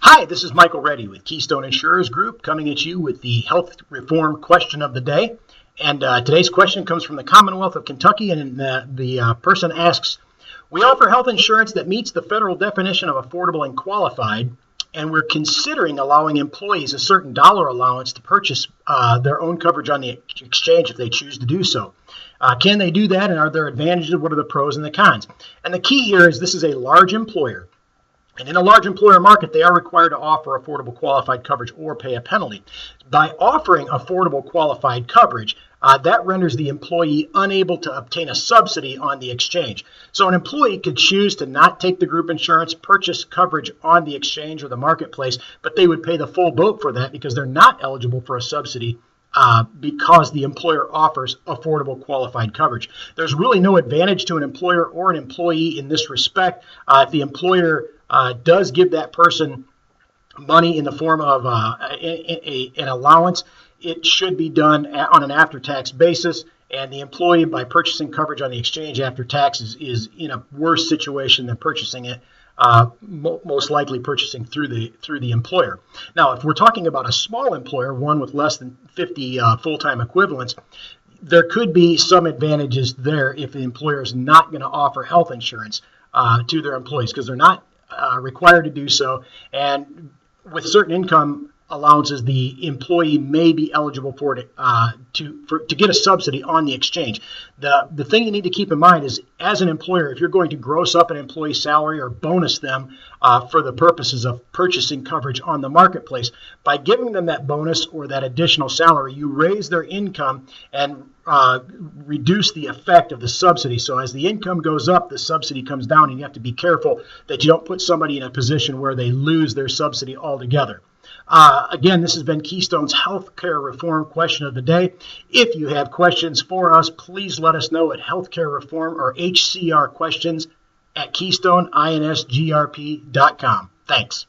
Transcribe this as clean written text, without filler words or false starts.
Hi, this is Michael Reddy with Keystone Insurers Group coming at you with the health reform question of the day. And today's question comes from the Commonwealth of Kentucky, and the person asks, we offer health insurance that meets the federal definition of affordable and qualified, and we're considering allowing employees a certain dollar allowance to purchase their own coverage on the exchange if they choose to do so. Can they do that, and are there advantages? What are the pros and the cons? And the key here is this is a large employer. And in a large employer market, they are required to offer affordable qualified coverage or pay a penalty. By offering affordable qualified coverage, that renders the employee unable to obtain a subsidy on the exchange. So an employee could choose to not take the group insurance, purchase coverage on the exchange or the marketplace, but they would pay the full boat for that because they're not eligible for a subsidy because the employer offers affordable qualified coverage. There's really no advantage to an employer or an employee in this respect. If the employer does give that person money in the form of an allowance, it should be done on an after-tax basis, and the employee, by purchasing coverage on the exchange after taxes, is in a worse situation than purchasing it, most likely purchasing through the employer. Now, if we're talking about a small employer, one with less than 50 full-time equivalents, there could be some advantages there if the employer is not going to offer health insurance to their employees because they're not required to do so, and with certain income allowances, the employee may be eligible for it to get a subsidy on the exchange. The thing you need to keep in mind is, as an employer, if you're going to gross up an employee's salary or bonus them for the purposes of purchasing coverage on the marketplace, by giving them that bonus or that additional salary, you raise their income and reduce the effect of the subsidy. So as the income goes up, the subsidy comes down, and you have to be careful that you don't put somebody in a position where they lose their subsidy altogether. Again, this has been Keystone's Healthcare Reform Question of the Day. If you have questions for us, please let us know at Healthcare Reform or HCR Questions at KeystoneInsGRP.com. Thanks.